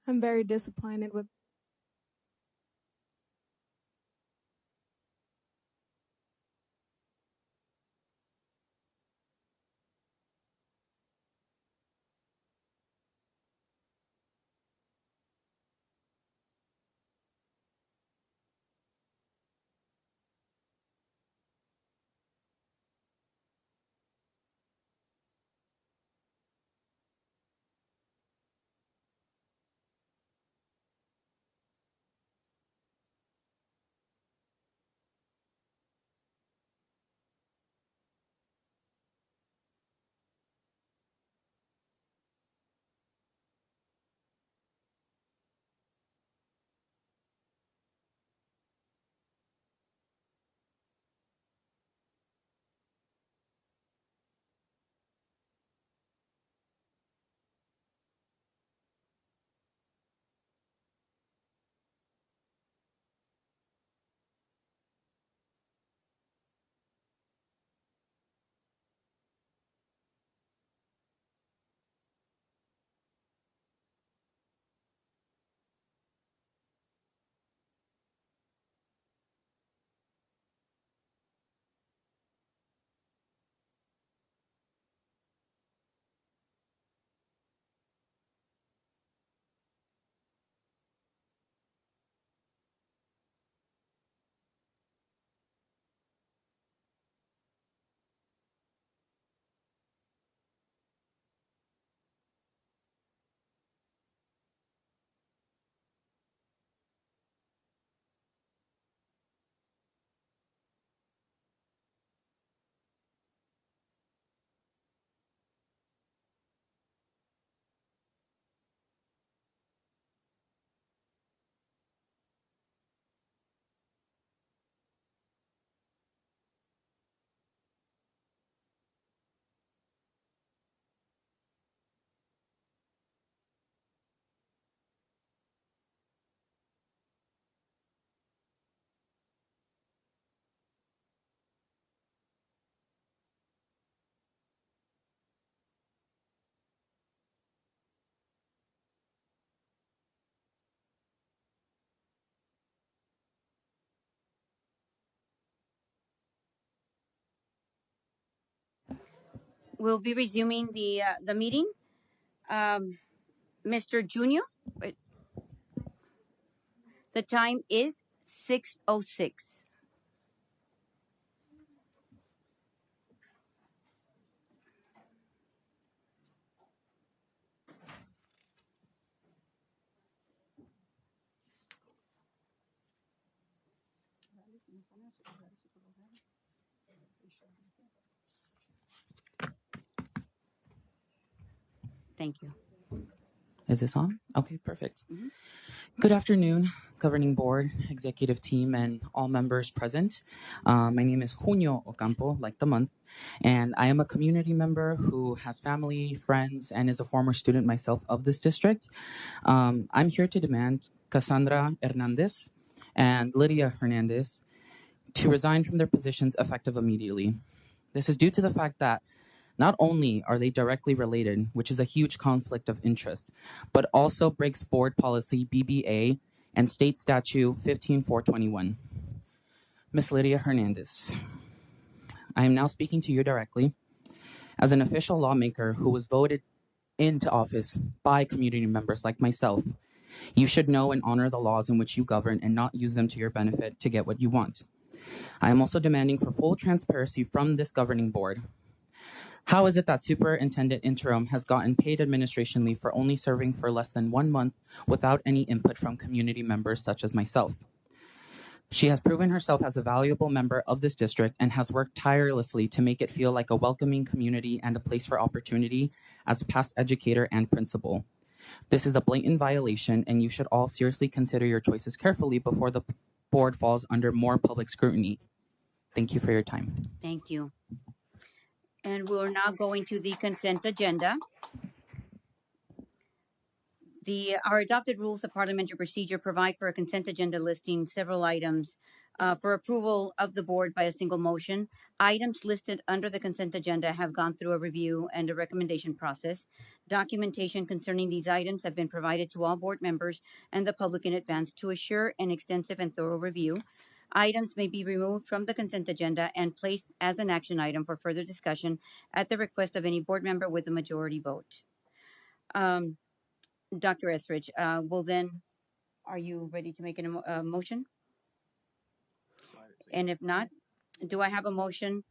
I'm very disappointed with We'll be resuming the meeting. Mr. Junior, the time is 6:06. Thank you. Is this on? Okay, perfect. Mhm. Good afternoon, Governing Board, Executive Team, and all members present. My name is Junio Ocampo, like the month, and I am a community member who has family, friends, and is a former student myself of this district. I'm here to demand Cassandra Hernandez and Lydia Hernandez to resign from their positions effective immediately. This is due to the fact that not only are they directly related, which is a huge conflict of interest, but also breaks board policy BBA and state statute 15421. Ms. Lydia Hernandez, I am now speaking to you directly as an official lawmaker who was voted into office by community members like myself. You should know and honor the laws in which you govern and not use them to your benefit to get what you want. I am also demanding for full transparency from this governing board. How is it that Superintendent Interim has gotten paid administration leave for only serving for less than 1 month without any input from community members such as myself? She has proven herself as a valuable member of this district and has worked tirelessly to make it feel like a welcoming community and a place for opportunity as a past educator and principal. This is a blatant violation, and you should all seriously consider your choices carefully before the board falls under more public scrutiny. Thank you for your time. Thank you. And we're now going to the consent agenda. Our adopted rules of parliamentary procedure provide for a consent agenda listing several items for approval of the board by a single motion. Items listed under the consent agenda have gone through a review and a recommendation process. Documentation concerning these items have been provided to all board members and the public in advance to assure an extensive and thorough review. Items may be removed from the consent agenda and placed as an action item for further discussion at the request of any board member with a majority vote. Dr. Etheridge, are you ready to make a motion? And if not, do I have a motion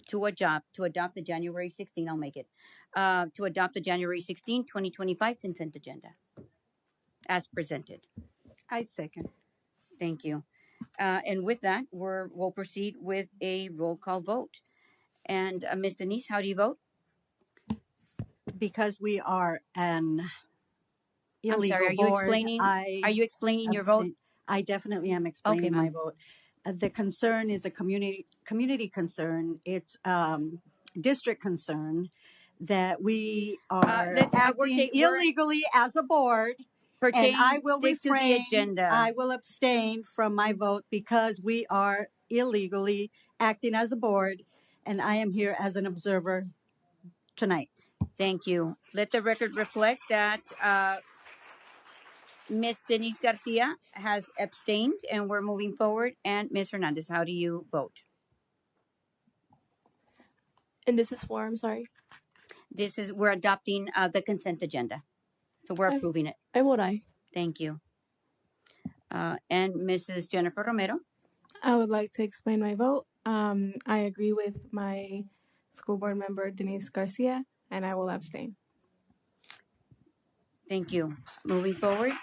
to adopt the January 16, I'll make it, to adopt the January 16, 2025 consent agenda as presented? I second. Thank you. And with that, we'll proceed with a roll call vote. And Ms. Denise, how do you vote? Because we are an illegal I'm sorry, board. Are you explaining your vote? I definitely am explaining my ma'am. vote. The concern is a community concern. It's district concern that we are acting illegally as a board. And I will refrain. I will abstain from my vote because we are illegally acting as a board, and I am here as an observer tonight. Thank you. Let the record reflect that Ms. Denise Garcia has abstained, and we're moving forward. And Ms. Hernandez, how do you vote? And this is for, I'm sorry. We're adopting the consent agenda. So we're approving it. I vote aye. Thank you. And Mrs. Jennifer Romero? I would like to explain my vote. I agree with my school board member, Denise Garcia, and I will abstain. Thank you. Moving forward.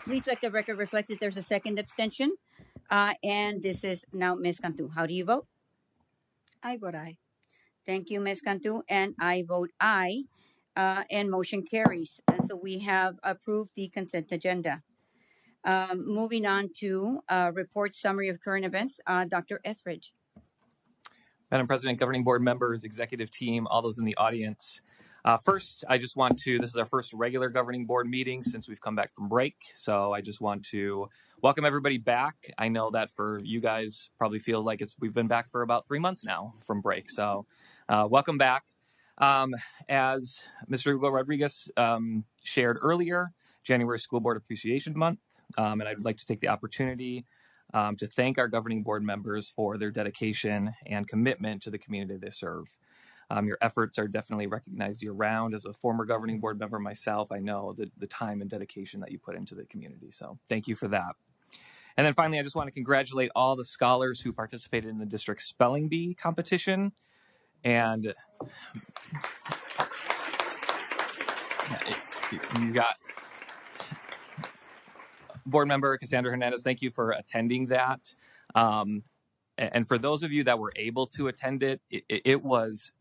Please let the record reflect that there's a second abstention. And this is now Ms. Cantu. How do you vote? I vote aye. Thank you, Ms. Cantu. And I vote aye. And motion carries. And so we have approved the consent agenda. Moving on to report summary of current events. Dr. Etheridge. Madam President, governing board members, executive team, all those in the audience. First, I just want to, this is our first regular governing board meeting since we've come back from break. So I just want to welcome everybody back. I know that for you guys probably feels like we've been back for about 3 months now from break. So welcome back. As Mr. Hugo Rodriguez shared earlier, January School Board Appreciation Month. And I'd like to take the opportunity to thank our governing board members for their dedication and commitment to the community they serve. Your efforts are definitely recognized year-round. As a former governing board member myself, I know the time and dedication that you put into the community. So thank you for that. And then finally, I just want to congratulate all the scholars who participated in the district spelling bee competition. And you got board member Cassandra Hernandez, thank you for attending that. And for those of you that were able to attend it was,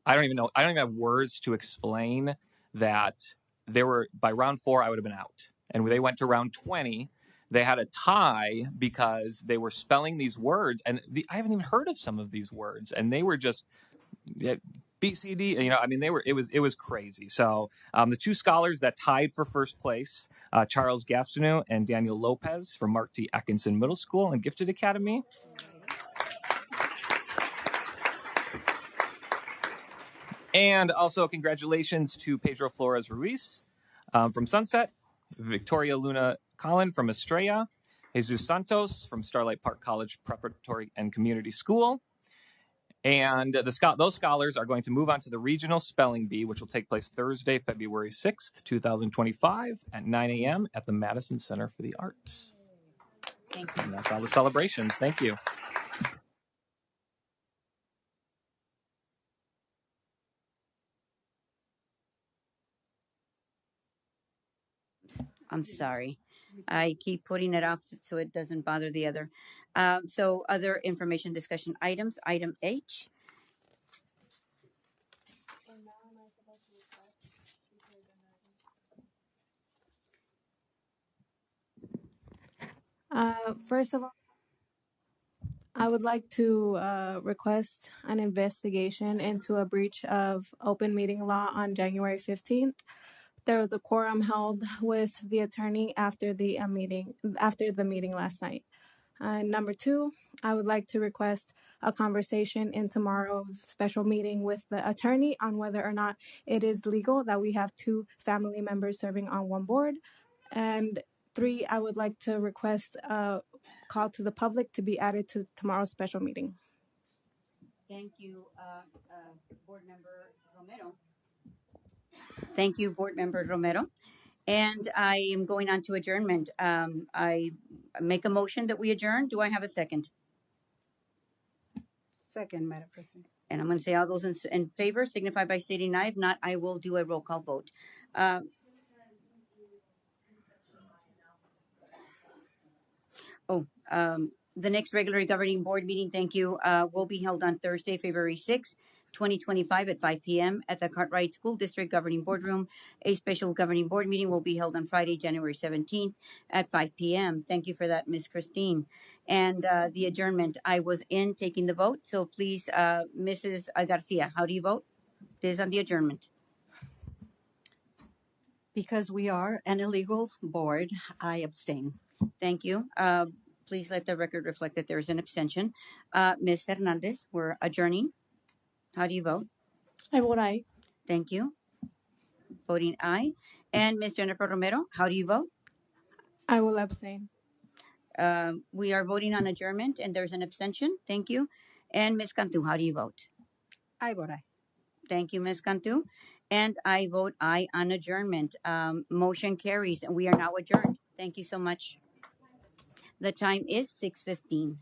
I don't even have words to explain that. There were, by round 4, I would have been out. And when they went to round 20, they had a tie because they were spelling these words. And I haven't even heard of some of these words. And they were just BCD, it was crazy. So the 2 scholars that tied for first place, Charles Gastineau and Daniel Lopez from Mark T. Atkinson Middle School and Gifted Academy. And also congratulations to Pedro Flores Ruiz from Sunset, Victoria Luna Collin from Estrella, Jesus Santos from Starlight Park College Preparatory and Community School. And those scholars are going to move on to the regional spelling bee, which will take place Thursday, February 6th, 2025 at 9 a.m. at the Madison Center for the Arts. Thank you. And that's all the celebrations. Thank you. I'm sorry. I keep putting it off so it doesn't bother the other. So other information discussion items. Item H. First of all, I would like to request an investigation into a breach of open meeting law on January 15th. There was a quorum held with the attorney after the meeting last night. Number 2, I would like to request a conversation in tomorrow's special meeting with the attorney on whether or not it is legal that we have 2 family members serving on one board. And 3, I would like to request a call to the public to be added to tomorrow's special meeting. Thank you, Board Member Romero. Thank you, Board Member Romero. And I am going on to adjournment. I make a motion that we adjourn. Do I have a second? Second, Madam President. And I'm going to say all those in favor signify by stating aye. If not, I will do a roll call vote. The next regular governing board meeting, thank you, will be held on Thursday, February 6th, 2025 at 5 p.m. at the Cartwright School District Governing Boardroom. A special governing board meeting will be held on Friday, January 17th at 5 p.m. Thank you for that, Ms. Christine. And the adjournment, I was in taking the vote, so please, Mrs. Garcia, how do you vote? This is on the adjournment. Because we are an illegal board, I abstain. Thank you. Please let the record reflect that there is an abstention. Ms. Hernandez, we're adjourning. How do you vote? I vote aye. Thank you. Voting aye. And Ms. Jennifer Romero, how do you vote? I will abstain. We are voting on adjournment and there's an abstention. Thank you. And Ms. Cantu, how do you vote? I vote aye. Thank you, Ms. Cantu. And I vote aye on adjournment. Motion carries and we are now adjourned. Thank you so much. The time is 6:15.